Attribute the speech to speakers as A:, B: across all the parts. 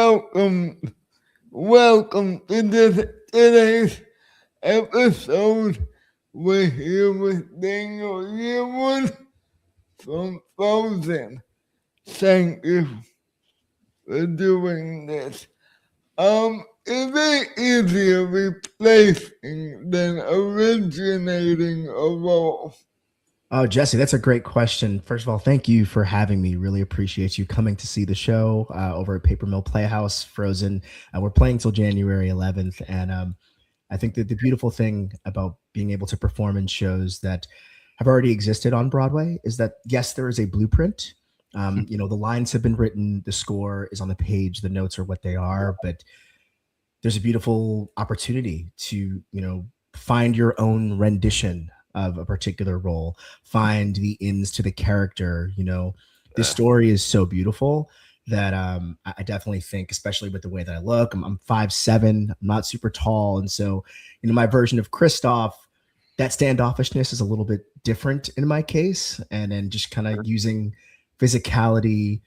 A: welcome, welcome to today's episode. We're here with Daniel Yearwood from Frozen. Thank you for doing this. Is it easier replacing than originating a role?
B: Oh, Jesse, that's a great question. First of all, thank you for having me. Really appreciate you coming to see the show over at Paper Mill Playhouse, Frozen. We're playing till January 11th. And I think that the beautiful thing about being able to perform in shows that have already existed on Broadway is that, yes, there is a blueprint. The lines have been written, the score is on the page, the notes are what they are, but there's a beautiful opportunity to, find your own rendition of a particular role, find the ins to the character. This story is so beautiful that I definitely think, especially with the way that I look, I'm 5'7", I'm not super tall. And so, my version of Kristoff, that standoffishness is a little bit different in my case. And then just kind of using physicality,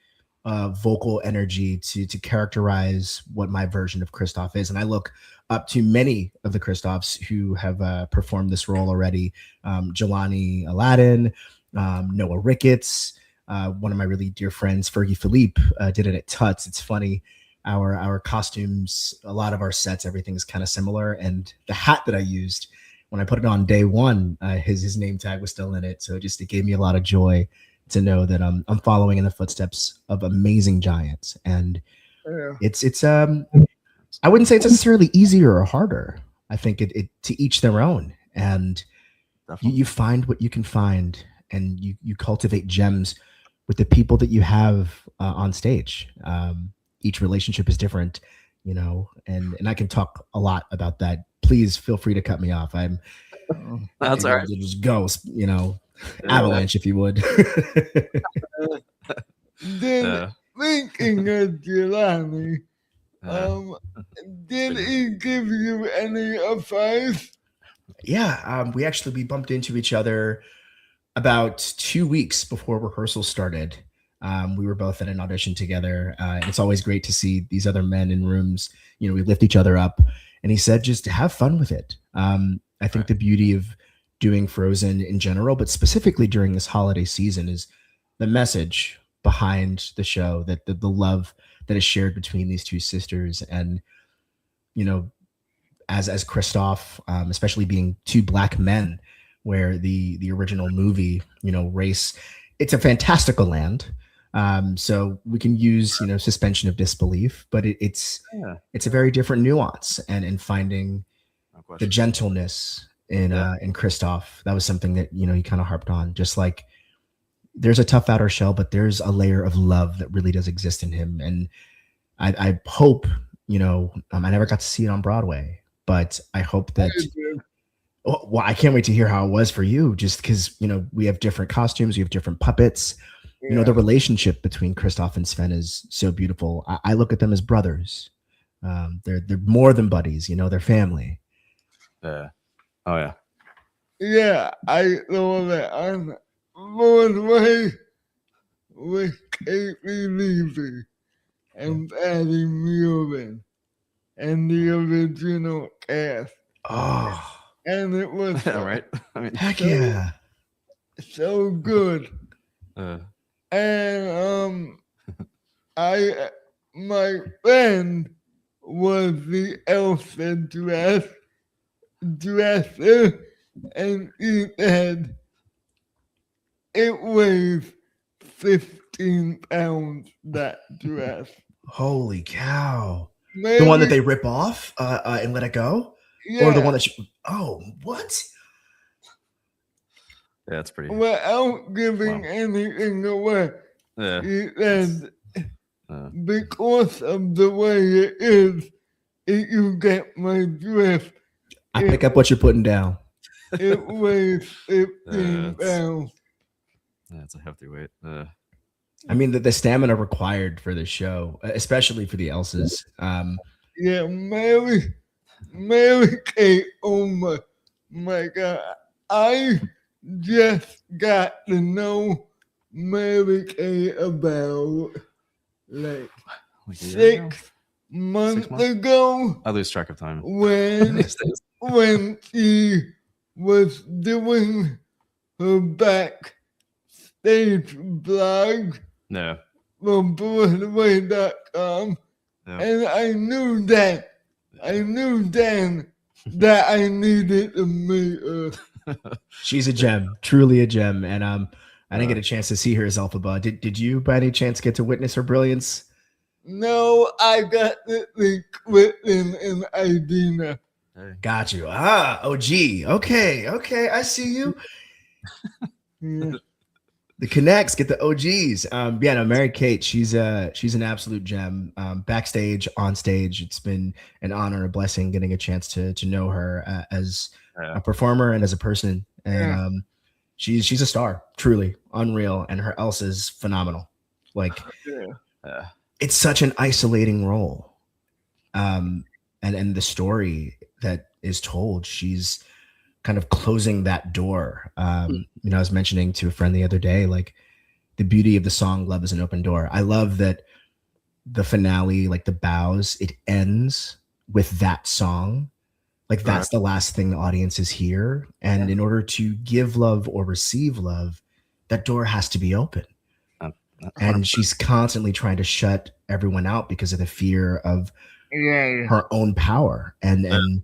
B: vocal energy to characterize what my version of Kristoff is. And I look up to many of the Kristoffs who have performed this role already. Jelani Aladdin, Noah Ricketts, one of my really dear friends, Fergie Philippe, did it at Tuts. It's funny. Our costumes, a lot of our sets, everything's kind of similar. And the hat that I used when I put it on day one, his name tag was still in it. So it gave me a lot of joy to know that I'm following in the footsteps of amazing giants. And it's I wouldn't say it's necessarily easier or harder. I think it to each their own. And you find what you can find, and you cultivate gems with the people that you have on stage. Each relationship is different, and I can talk a lot about that. Please feel free to cut me off.
C: That's all right.
B: Just go, avalanche, if you would.
A: Then, thinking of Jelani, did he give you any advice?
B: Yeah, we bumped into each other about 2 weeks before rehearsal started. We were both at an audition together. It's always great to see these other men in rooms. We lift each other up. And he said, just have fun with it. I think the beauty of doing Frozen in general, but specifically during this holiday season, is the message behind the show, that the love that is shared between these two sisters. And, as Kristoff, especially being two Black men, where the original movie, race, it's a fantastical land. So we can use, suspension of disbelief, but it's a very different nuance, and finding the gentleness in Kristoff. That was something that, he kind of harped on, just like there's a tough outer shell, but there's a layer of love that really does exist in him. And I hope, I never got to see it on Broadway, but I hope that, well, I can't wait to hear how it was for you, just because, we have different costumes, we have different puppets. The relationship between Kristoff and Sven is so beautiful. I look at them as brothers. They're more than buddies, they're family.
C: Oh yeah.
A: Yeah, I know that I'm Broadway with Kate Levy and Patty Murin and the original cast.
B: Oh.
A: And it was
C: right.
B: Heck yeah.
A: So good. And my friend was the Elsa dresser, and he said it weighs 15 pounds, that dress.
B: Holy cow. Maybe, the one that they rip off and let it go?
A: Yeah.
B: Or the one that what?
C: Yeah, that's pretty.
A: Without giving anything away.
C: Yeah.
A: He said, because of the way it is, you get my drift.
B: I pick up what you're putting down.
A: It weighs 15 pounds.
C: That's a hefty weight.
B: I mean, the stamina required for the show, especially for the Elsas.
A: Yeah, Mary Kate, oh my God. I just got to know Mary Kate about like month
C: months?
A: ago
C: I lose track of time.
A: when
C: These days.
A: when she was doing her backstage vlog
C: No.
A: from Broadway.com,
C: Yeah.
A: and I knew then that I needed to meet her.
B: She's a gem, truly a gem. And I didn't get a chance to see her as Elphaba. Did you by any chance get to witness her brilliance?
A: No, I got to think within an idea.
C: Hey.
B: Got you. OG. Okay, I see you.
A: Yeah.
B: The connects, get the OGs. Yeah, no, Mary Kate, she's an absolute gem. Backstage, on stage, it's been an honor, a blessing getting a chance to know her as a performer and as a person. And she's a star, truly unreal, and her Elsa's phenomenal. Like, it's such an isolating role, and the story that is told, she's kind of closing that door. I was mentioning to a friend the other day, like, the beauty of the song "Love is an Open Door." I love that the finale, like the bows, it ends with that song. Like, that's the last thing the audiences hear. And in order to give love or receive love, that door has to be open. And she's constantly trying to shut everyone out because of the fear of her own power and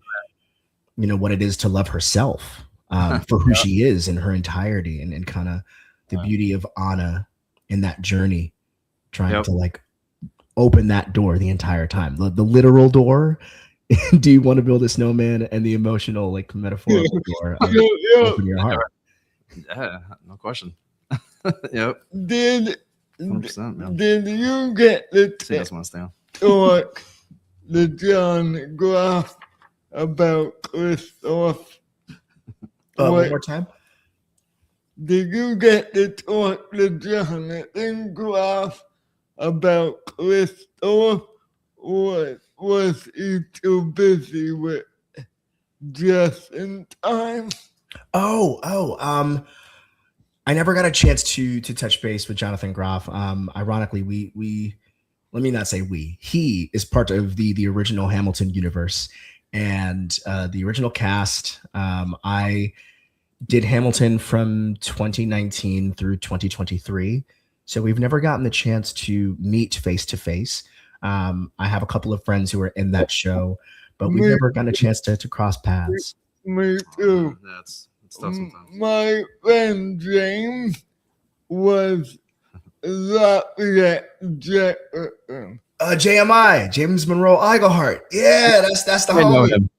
B: what it is to love herself for who she is in her entirety, and kind of the beauty of Anna in that journey, trying to like open that door the entire time. The literal door. Do you want to build a snowman, and the emotional, like, metaphorical door of open your heart?
C: Yeah, no question. Yep. 100%, man.
A: Did you get the talk to John Graff about Christoph?
B: One more time.
A: Did you get to talk to Jonathan Graff about Christoph? Was he too busy with Just in Time?
B: I never got a chance to touch base with Jonathan Groff. Ironically, we let me not say we. He is part of the original Hamilton universe and the original cast. I did Hamilton from 2019 through 2023, so we've never gotten the chance to meet face to face. I have a couple of friends who are in that show, but we've never gotten a chance to cross paths.
A: Me too.
C: It's tough sometimes.
A: My friend James was Lafayette Jefferson.
B: JMI, James Monroe Iglehart. Yeah, that's the homie.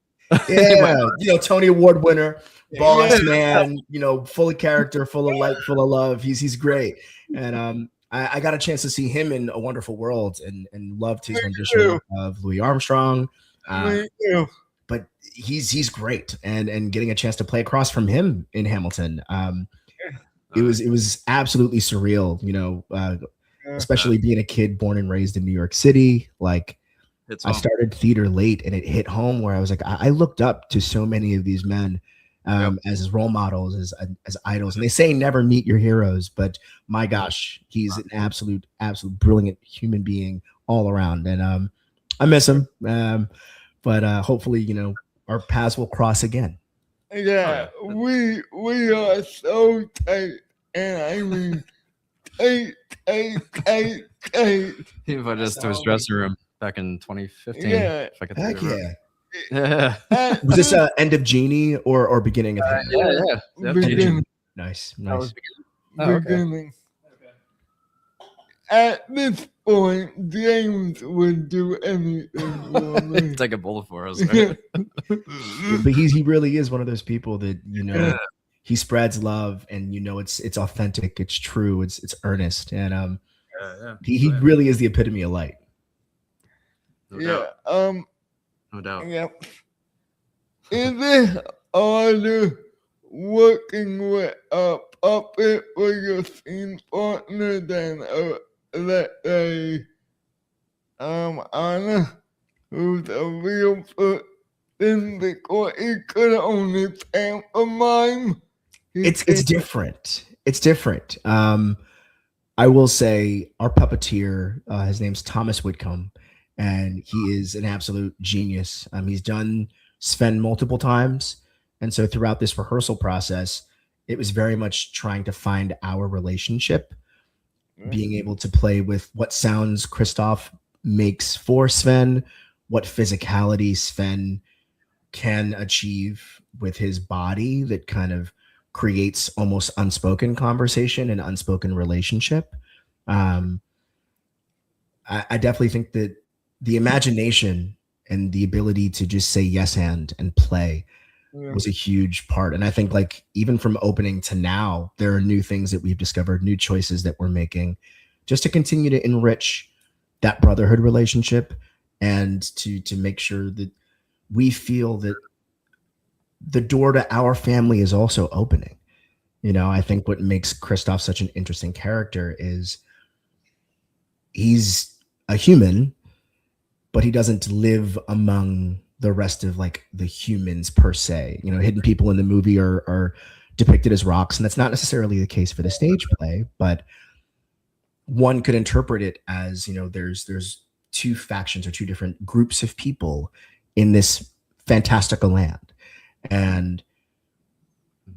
B: Yeah, Tony Award winner, boss man, full of character, full of light, full of love. He's great. And I got a chance to see him in A Wonderful World and loved his rendition of Louis Armstrong. But he's great, and getting a chance to play across from him in Hamilton, it was absolutely surreal. Especially being a kid born and raised in New York City. Like, I started theater late, and it hit home where I was like, I looked up to so many of these men as role models, as idols. And they say never meet your heroes, but my gosh, he's an absolute brilliant human being all around. And I miss him. But hopefully, our paths will cross again.
A: Yeah, we are so tight, and I mean tight.
C: He invited us to his dressing room back in 2015.
A: Yeah.
C: If I could
B: Heck
C: remember.
B: yeah. Was this end of Genie or beginning of Hamilton?
C: Yeah.
A: Beginning.
B: Nice.
A: Beginning. At this point, James would do anything for me.
C: Take a bullet for us. Right?
B: But he really is one of those people that he spreads love, and it's authentic, it's true, it's earnest, and he really is the epitome of light.
C: No doubt.
A: Yep. Is it harder working with a puppet for your scene partner than let's say Anna, who's a real person, because he could only pantomime?
B: It's different. It's different. I will say our puppeteer, his name's Thomas Whitcomb, and he is an absolute genius. He's done Sven multiple times, and so throughout this rehearsal process, it was very much trying to find our relationship, being able to play with what sounds Christoph makes for Sven, what physicality Sven can achieve with his body that kind of creates almost unspoken conversation and unspoken relationship. I definitely think that the imagination and the ability to just say yes and play was a huge part. And I think like even from opening to now, there are new things that we've discovered, new choices that we're making just to continue to enrich that brotherhood relationship and to make sure that we feel that the door to our family is also opening. You know, I think what makes Christoph such an interesting character is he's a human, but he doesn't live among the rest of like the humans per se. You know, hidden people in the movie are depicted as rocks, and that's not necessarily the case for the stage play, but one could interpret it as, you know, there's two factions or two different groups of people in this fantastical land. And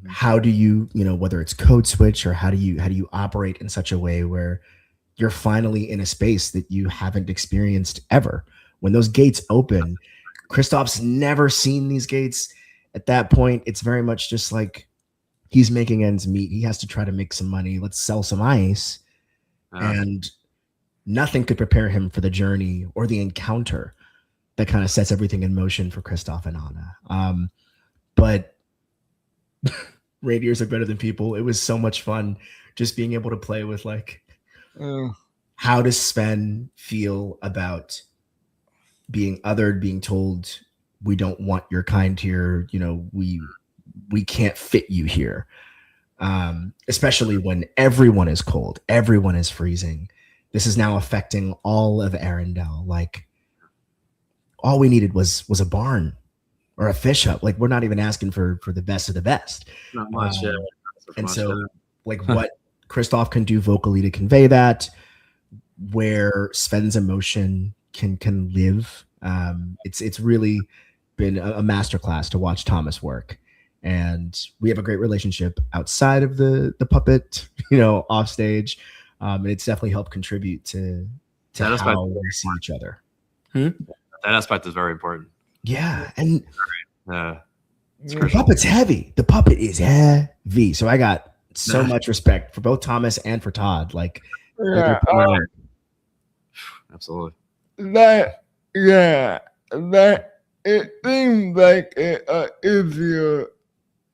B: how do you, you know, whether it's code switch or how do you operate in such a way where you're finally in a space that you haven't experienced ever? When those gates open, Christoph's never seen these gates. At that point, it's very much just like he's making ends meet. He has to try to make some money. Let's sell some ice. And nothing could prepare him for the journey or the encounter that kind of sets everything in motion for Christoph and Anna. But reindeers are better than people. It was so much fun just being able to play with like, how does Sven feel about being othered, being told we don't want your kind here, you know, we can't fit you here. Especially when everyone is cold, everyone is freezing. This is now affecting all of Arendelle. Like, all we needed was a barn or a fish hut. Like, we're not even asking for the best of the best.
C: Not much, yeah.
B: And so, like, what Christoph can do vocally to convey that, where Sven's emotion can live. It's really been a masterclass to watch Thomas work. And we have a great relationship outside of the puppet, you know, off stage. And it's definitely helped contribute to how we see each other.
C: That aspect is very important.
B: Yeah. And
C: the
B: puppet's heavy. The puppet is heavy. So I got so much respect for both Thomas and for Todd. Like,
C: absolutely.
A: That it seems like an easier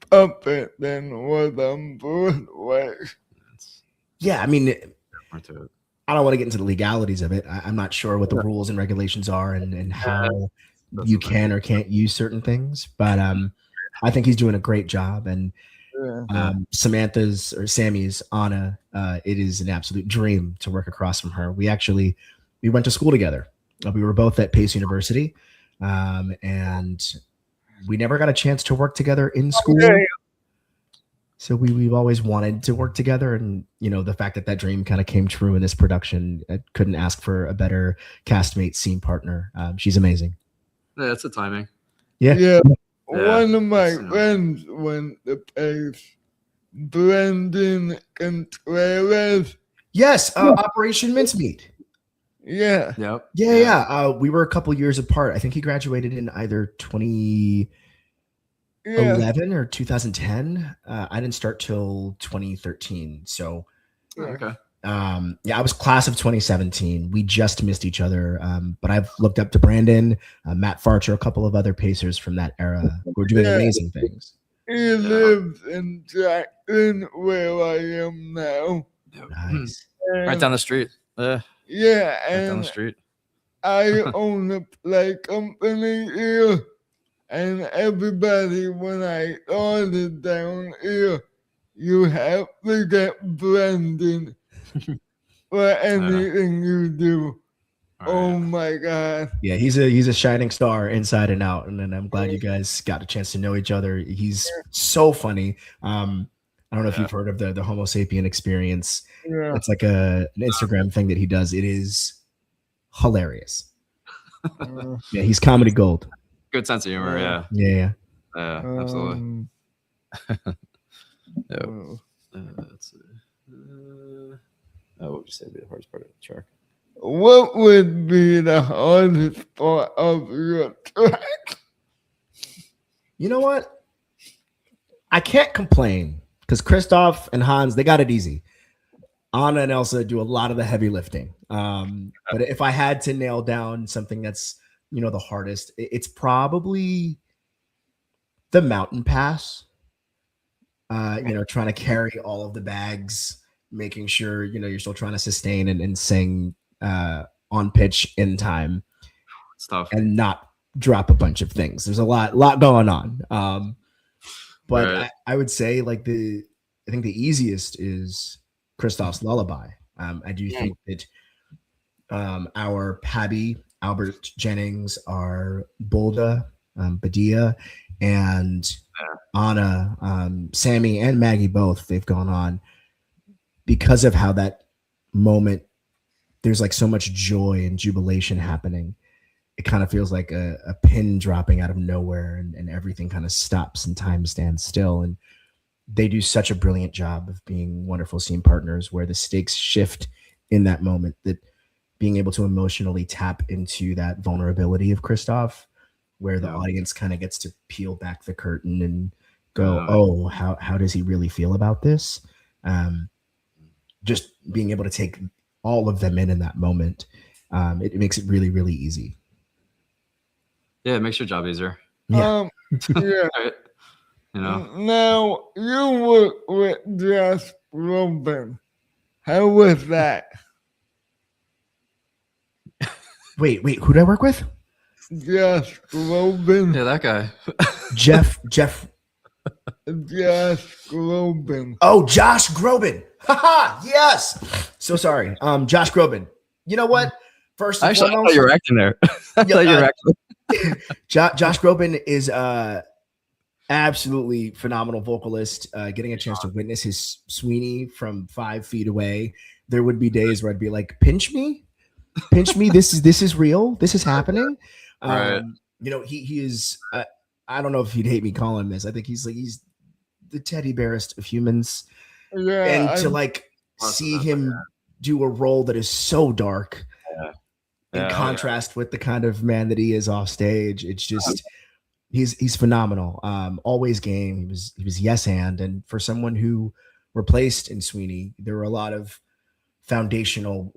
A: puppet than what I'm Broadway.
B: Yeah, I mean, I don't want to get into the legalities of it. I'm not sure what the rules and regulations are and how you can or can't use certain things, but I think he's doing a great job. And Sammy's Anna, it is an absolute dream to work across from her. We went to school together. We were both at Pace University, and we never got a chance to work together in school. So we've always wanted to work together, and you know, the fact that dream kind of came true in this production, I couldn't ask for a better castmate, scene partner. She's amazing.
C: Yeah, it's the timing.
A: Yeah. One of my friends went to Pace, Brendan Contreras.
B: Yes, Operation Mincemeat.
A: Yeah.
C: Yep.
B: Yeah. We were a couple years apart. I think he graduated in either 2011 or 2010. I didn't start till 2013. So,
C: okay.
B: I was class of 2017. We just missed each other. But I've looked up to Brandon, Matt Farcher, a couple of other Pacers from that era who are doing amazing things.
A: He lives in Jackson, where I am now.
B: Nice.
C: Right down the street.
A: Yeah,
C: Right down
A: and
C: the street.
A: I own a play company here, and everybody, when I started down here, you have to get Brendan for anything you do. Oh my God.
B: Yeah, he's a shining star inside and out. And then I'm glad you guys got a chance to know each other. He's so funny. I don't know if you've heard of the Homo sapien experience.
A: Yeah.
B: It's like an Instagram thing that he does. It is hilarious. Yeah, he's comedy gold.
C: Good sense of humor. Yeah.
B: Yeah.
C: Absolutely. Yeah.
A: Well,
C: Let's see. What would you say would be the hardest part of the track?
A: what would be the hardest part of your track?
B: You know what? I can't complain because Christoph and Hans, they got it easy. Anna and Elsa do a lot of the heavy lifting. But if I had to nail down something that's, the hardest, it's probably the mountain pass. Trying to carry all of the bags, making sure, you're still trying to sustain and sing on pitch in time.
C: It's tough.
B: And not drop a bunch of things. There's a lot going on. But
C: Right.
B: I would say I think the easiest is Christoph's Lullaby. I do think that our Pabby, Albert Jennings, our Bulda, Badia, and Anna, Sammy, and Maggie both, they've gone on because of how that moment, there's like so much joy and jubilation happening. It kind of feels like a pin dropping out of nowhere, and everything kind of stops and time stands still. And they do such a brilliant job of being wonderful scene partners where the stakes shift in that moment, that being able to emotionally tap into that vulnerability of Christoph, where the audience kind of gets to peel back the curtain and go, oh, how does he really feel about this? Just being able to take all of them in that moment, it makes it really, really easy.
C: Yeah, it makes your job easier.
B: Yeah.
A: Yeah.
C: Right?
A: Now, you work with Josh Groban. How was that?
B: Wait, who did I work with?
A: Josh Groban.
C: Yeah, that guy.
B: Jeff.
A: Josh Groban.
B: Oh, Josh Groban. Haha, yes. So sorry. Josh Groban. You know what? First and
C: Actually, I
B: foremost,
C: thought you were acting there. I thought you were acting.
B: Josh Groban is absolutely phenomenal vocalist. Getting a chance to witness his Sweeney from 5 feet away, there would be days where I'd be like, pinch me. This is real. This is happening.
C: Right.
B: He is. I don't know if you'd hate me calling him this. I think he's the teddy bearest of humans.
A: Yeah.
B: And to see him do a role that is so dark in contrast with the kind of man that he is off stage, it's just he's phenomenal. Always game. He was yes and for someone who replaced in Sweeney, there were a lot of foundational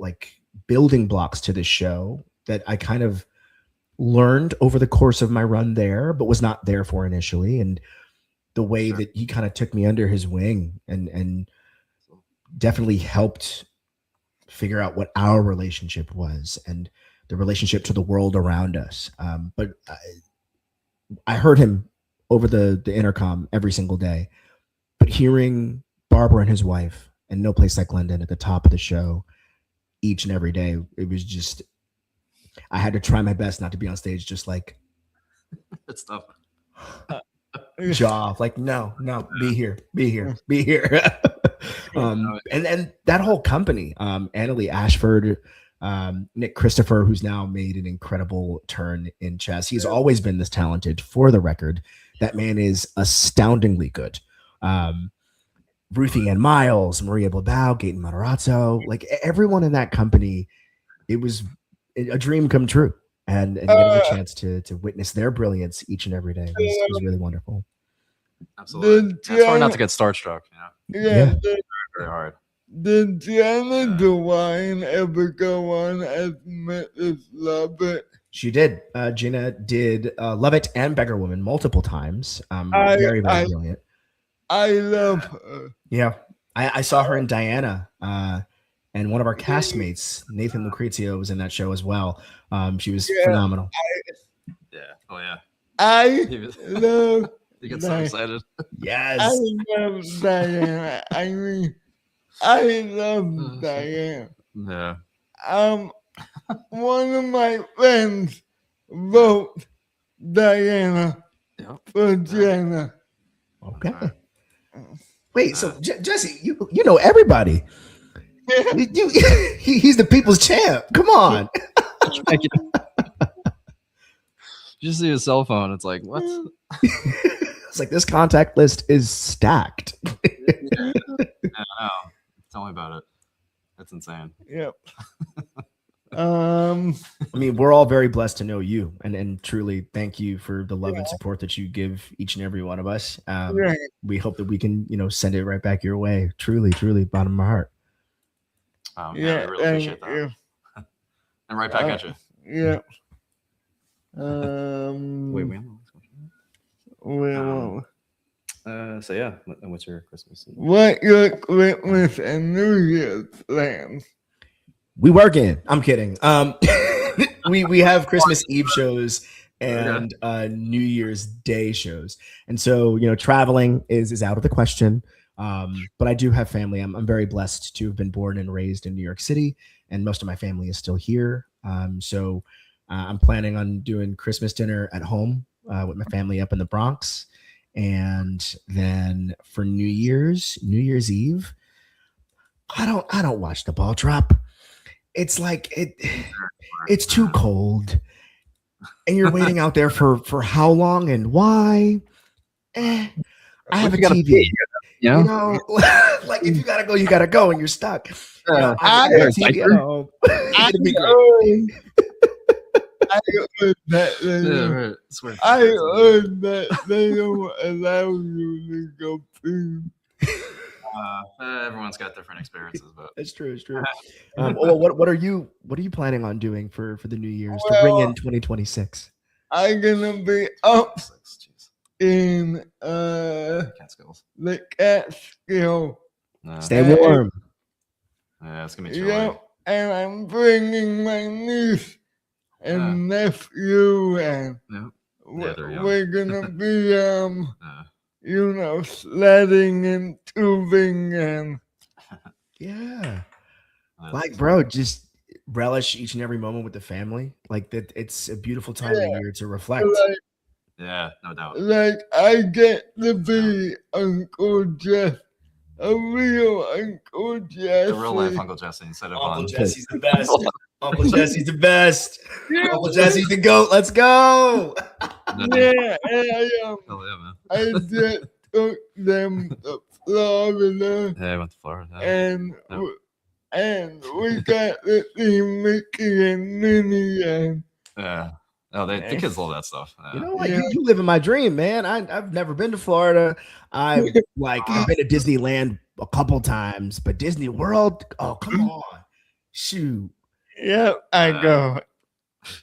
B: building blocks to this show that I kind of learned over the course of my run there, but was not there for initially. And the way that he kind of took me under his wing and definitely helped figure out what our relationship was and the relationship to the world around us. But I heard him over the intercom every single day, but hearing Barbara and his wife and No Place Like London at the top of the show each and every day, it was just, I had to try my best not to be on stage just
C: It's tough.
B: jaw, no, be here. And that whole company, Annalie Ashford, Nick Christopher, who's now made an incredible turn in chess. He's always been this talented, for the record. That man is astoundingly good. Ruthie Ann Miles, Maria Bilbao, Gaten Matarazzo, everyone in that company, it was a dream come true. And getting a chance to witness their brilliance each and every day was really wonderful.
C: Absolutely. It's hard not to get starstruck.
A: Yeah.
C: Very hard.
A: Did Gianna DeWine ever go on as Mrs. Lovett?
B: She did. Gina did Love It and Beggar Woman multiple times. Very, very brilliant.
A: I love her.
B: Yeah. I saw her in Diana. And one of our castmates, Nathan Lucrezio, was in that show as well. She was phenomenal.
C: Oh, yeah.
A: I love
C: You get so excited.
B: Yes.
A: I love Diana. I mean, I love Diana.
C: Yeah.
A: One of my friends wrote Diana for Jenna.
B: Okay. Wait, so Jesse, you know everybody. He's the people's champ. Come on.
C: You just see his cell phone. It's like, what?
B: It's like this contact list is stacked.
C: I know. Tell me about it. That's insane.
A: Yep.
B: I mean, we're all very blessed to know you, and truly thank you for the love and support that you give each and every one of us.
A: Right.
B: We hope that we can, send it right back your way. Truly, truly, bottom of my heart.
C: Yeah,
A: Yeah,
C: we really appreciate that.
A: you.
C: And right back at you.
A: Yeah.
C: Wait, we have one question. So yeah, what's your Christmas?
A: What your Christmas and New Year's plans?
B: We working. I'm kidding. We have Christmas Eve shows and New Year's Day shows, and so traveling is out of the question. But I do have family. I'm very blessed to have been born and raised in New York City, and most of my family is still here. So I'm planning on doing Christmas dinner at home with my family up in the Bronx, and then for New Year's Eve, I don't watch the ball drop. It's like it's too cold, and you're waiting out there for how long and why? I have a TV. Like if you gotta go, you gotta go, and you're stuck. I have a TV at home. It'd be great.
A: I heard that they don't allow you to go food.
C: Everyone's got different experiences, but
B: it's true. It's true. Well, what are you planning on doing for the New Year's to bring in 2026?
A: I'm gonna be up in
C: Catskills.
A: the Catskill.
B: Stay warm.
C: Yeah, it's gonna be chilly.
A: Yep, and I'm bringing my niece and nephew, and we're gonna be sledding and tubing and
B: like bro, just relish each and every moment with the family. Like that, it's a beautiful time of year to reflect.
C: Yeah, no doubt.
A: Like I get to be Uncle Jeff, a real Uncle Jesse.
C: The real life Uncle Jesse instead of
B: Uncle Jesse's the best. Uncle Jesse's the best. Uncle Jesse's the GOAT. Let's go.
A: Yeah,
C: man.
A: I just took them to Florida.
C: Yeah, I went to Florida.
A: And we got to see Mickey and Minnie and
C: the kids love that stuff.
B: You know what? You live in my dream, man. I've never been to Florida. I've been to Disneyland a couple times, but Disney World, oh come on, shoot.
A: Yep, I go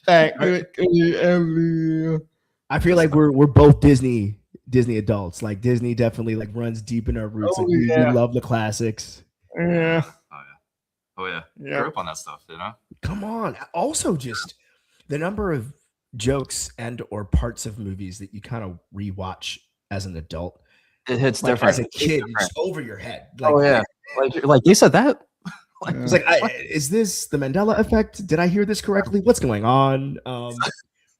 A: back every year.
B: I feel like we're both Disney adults. Like Disney definitely like runs deep in our roots. We love the classics.
A: Yeah.
C: Oh yeah. Grew up on that stuff,
B: Come on. Also, just the number of jokes and or parts of movies that you kind of rewatch as an adult.
C: It hits different
B: as a kid. It's over your head.
C: Like you said that.
B: It's like, is this the Mandela effect? Did I hear this correctly? What's going on?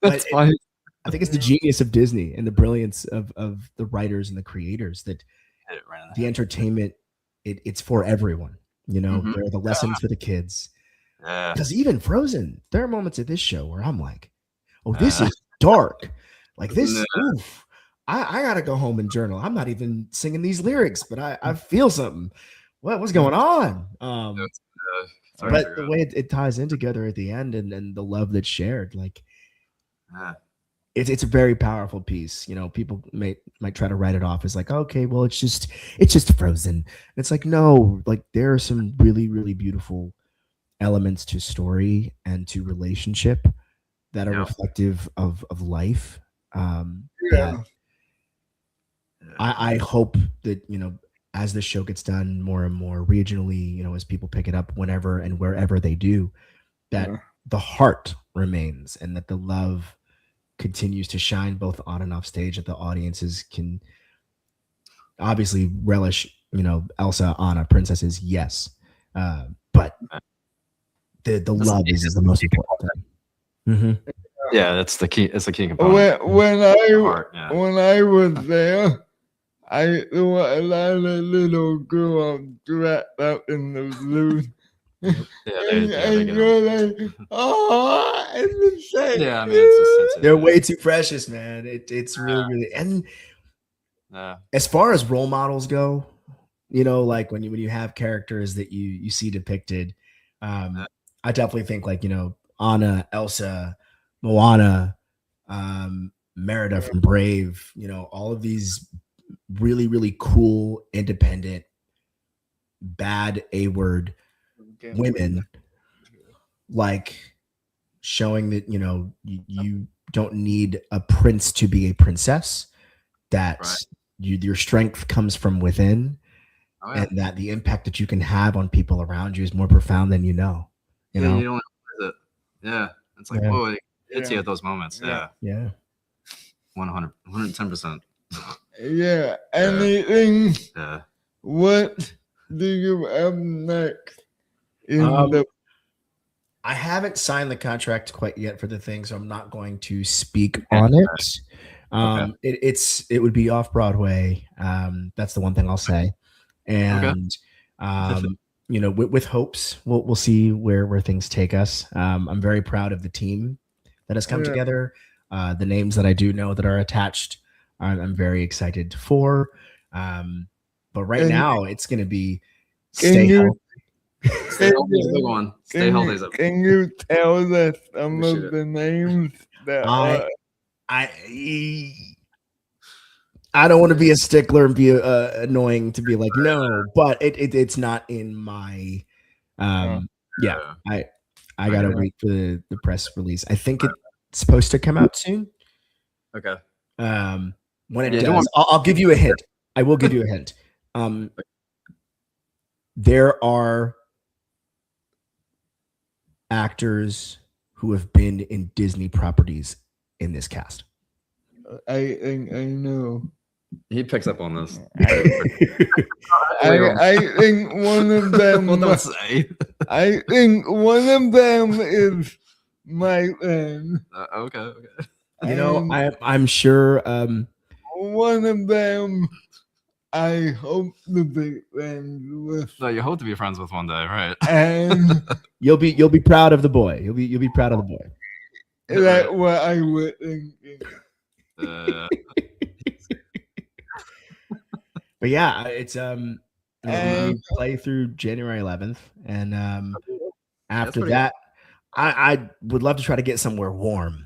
C: That's funny.
B: I think it's the genius of Disney and the brilliance of the writers and the creators that the entertainment, it's for everyone. There are the lessons for the kids. Because even Frozen, there are moments of this show where I'm like, oh, this is dark. Like this, oof. I gotta go home and journal. I'm not even singing these lyrics, but I feel something. What's going on? But the way it ties in together at the end and the love that's shared, like it's a very powerful piece. People might try to write it off as like, okay, well, it's just Frozen. And it's like, no, like there are some really, really beautiful elements to story and to relationship that are reflective of life. That I hope that, as the show gets done more and more regionally, as people pick it up whenever and wherever they do, that the heart remains and that the love continues to shine both on and off stage, that the audiences can obviously relish, Elsa, Anna, princesses, yes. But the love is the most important thing. Mm-hmm.
C: Yeah, that's the key. It's the key component.
A: When I was there, I saw a lot of little girls dressed up in the blues.
C: Yeah,
A: and,
C: they get
A: you're like, oh, it's insane.
C: Yeah, I mean, it's
B: They're way too precious, man. It's really, really, and
C: yeah,
B: as far as role models go, like when you have characters that you see depicted,
C: Yeah.
B: I definitely think like Anna, Elsa, Moana, Merida from Brave, all of these really, really cool, independent, bad A-word women, like showing that you don't need a prince to be a princess, that
C: Right.
B: your strength comes from within,
C: Oh, yeah.
B: and that the impact that you can have on people around you is more profound than you know.
C: You don't realize it. Yeah, it's like,
B: Yeah.
C: whoa, it hits you at those moments.
B: Yeah.
C: 100, 110%.
A: Yeah, anything.
C: Yeah.
A: What do you have next in the
B: I haven't signed the contract quite yet for the thing, so I'm not going to speak on it.
C: Okay.
B: It would be off Broadway. That's the one thing I'll say. And with hopes, we'll see where things take us. I'm very proud of the team that has come together. The names that I do know that are attached, I'm very excited for. But right now, it's going to be stay healthy.
C: Stay healthy is a big one. Stay healthy is a
A: Can you tell us some of the names that
B: I don't want to be a stickler and be annoying to be like no, but it's not in my I gotta wait for the press release. I think it's supposed to come out soon.
C: Okay.
B: When it does, I'll give you a hint. I will give you a hint. There are actors who have been in Disney properties in this cast.
A: I know.
C: He picks up on this.
A: I think one of them.
C: Well, don't say.
A: I think one of them is my friend.
C: Okay.
B: I'm sure.
A: One of them, I hope to be friends with.
C: No, you hope to be friends with one day, right?
A: And
B: you'll be proud of the boy. You'll be proud of the boy.
A: That's what I was thinking.
B: But yeah, it's we play through January 11th, and after that, I would love to try to get somewhere warm.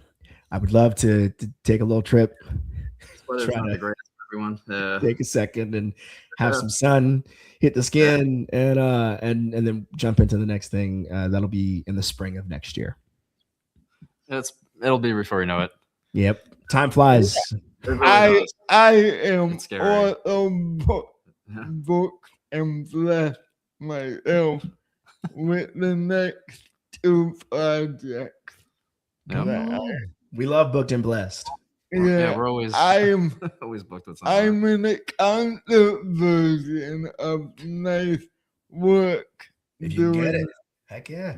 B: I would love to take a little trip.
C: Try to everyone.
B: Take a second and have some sun, hit the skin, and then jump into the next thing. That'll be in the spring of next year.
C: It'll be before you know it.
B: Yep, time flies.
A: Really I am also booked and blessed myself with the next 2 projects.
B: We love booked and blessed.
A: Yeah,
C: we're always
A: always
C: booked with something.
A: I'm in a constant version of nice work.
B: If you get it, heck yeah.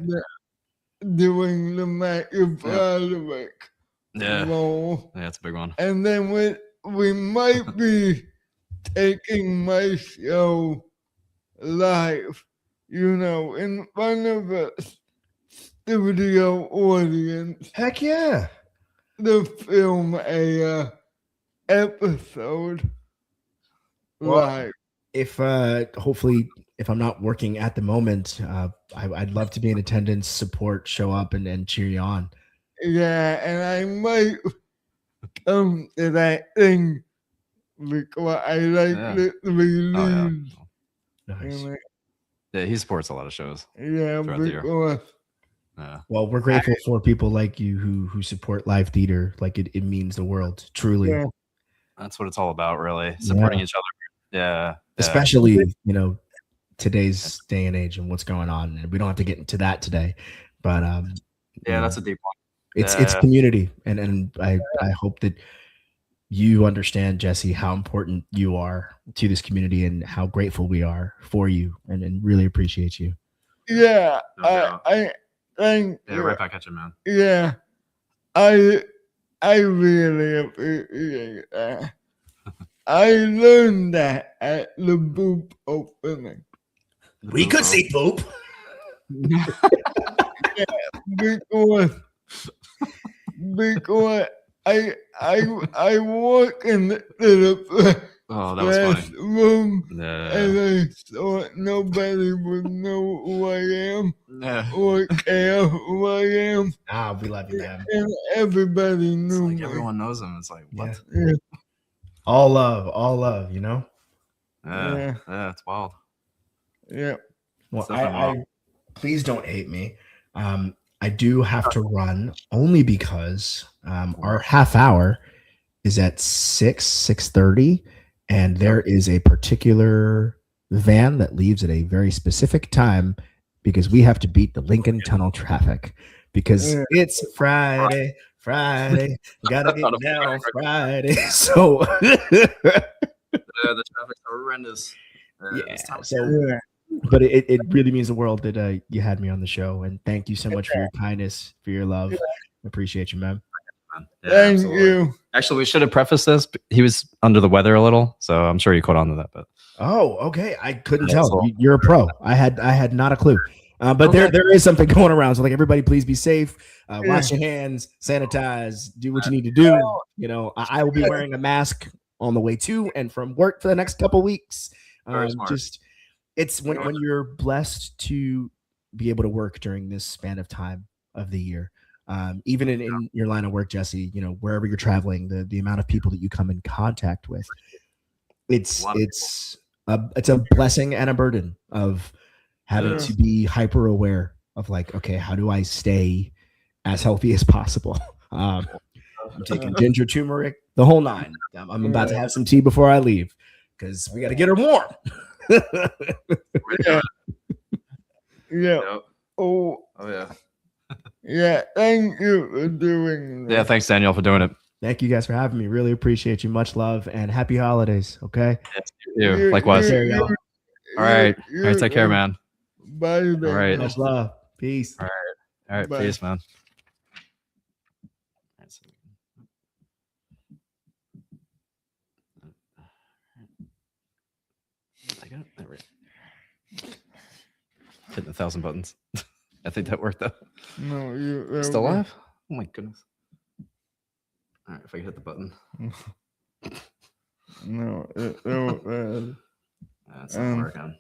A: Doing the Matthew Broderick. Role.
C: Yeah, it's a big one.
A: And then we might be taking my show live, in front of a studio audience.
B: Heck yeah.
A: To film a episode live.
B: If hopefully if I'm not working at the moment, I'd love to be in attendance, support, show up, and cheer you on.
A: Yeah, and I might come to that thing because I like literally leave.
B: Nice.
C: Yeah, he supports a lot of shows.
A: Yeah, because
B: well, we're grateful for people like you who support live theater. Like it means the world, truly.
A: Yeah.
C: That's what it's all about, really. Supporting each other. Yeah.
B: Especially, today's day and age and what's going on. And we don't have to get into that today. But
C: that's a deep one.
B: It's community. And I hope that you understand, Jesse, how important you are to this community and how grateful we are for you and really appreciate you.
A: Yeah. I thank you.
C: Right back at you, man.
A: Yeah. I really appreciate that. I learned that at the Boop opening.
B: We could see poop.
A: because because I walk into the
C: Oh, that was funny.
A: room
C: Yeah.
A: and I thought nobody would know who I am
C: Yeah.
A: or care who I am,
B: We love you, man.
A: and everybody
C: It's
A: knew
C: like
A: me.
C: everyone knows him. It's like, what?
B: Yeah. All love, you know?
C: Yeah, it's wild.
A: Yeah.
B: Well,
C: It's definitely
B: I
C: wild.
B: please don't hate me. I do have to run only because our half hour is at 6:30, and there is a particular van that leaves at a very specific time because we have to beat the Lincoln Tunnel traffic because
A: Yeah.
B: it's Friday, gotta get down on Friday. So
C: The traffic's horrendous. This time of
B: so
C: year.
A: Yeah.
B: but it really means the world that you had me on the show, and thank you so much for your kindness, for your love. I appreciate you, man.
C: Yeah,
A: Thank
C: absolutely.
A: you.
C: Actually, we should have prefaced this. He was under the weather a little, so I'm sure you caught on to that. But
B: Oh, okay. I couldn't
C: Yeah,
B: tell.
C: so-
B: You're a pro. I had not a clue. But
C: Okay.
B: there is something going around. So like everybody, please be safe. Wash
A: Yeah.
B: your hands, sanitize, do what you need to do. You know, I will be wearing a mask on the way to and from work for the next couple weeks.
C: Very smart.
B: Just it's when you're blessed to be able to work during this span of time of the year. Even in your line of work, Jesse, you know, wherever you're traveling, the amount of people that you come in contact with, it's
C: A lot of
B: it's a blessing and a burden of having
C: is.
B: to be hyper aware of like, okay, how do I stay as healthy as possible? I'm taking ginger, turmeric, the whole nine. I'm about to have some tea before I leave because we got to get her warm.
A: Yeah. Yeah.
C: Yep.
A: Oh,
C: Oh yeah.
A: yeah. Thank you for doing that.
C: Yeah. Thanks, Daniel, for doing it.
B: Thank you guys for having me. Really appreciate you. Much love and happy holidays. Okay.
C: Yes, you. Likewise.
B: There you go.
C: All right. All right. Take care, man.
A: Bye.
C: All right.
B: Much love. Peace.
C: All right.
A: Bye.
C: Peace, man. I got it. All right. Hitting 1,000 buttons. I think that worked though.
A: No, you
C: Still live? Oh my goodness. All right, if I can hit the button.
A: No,
C: That's not working.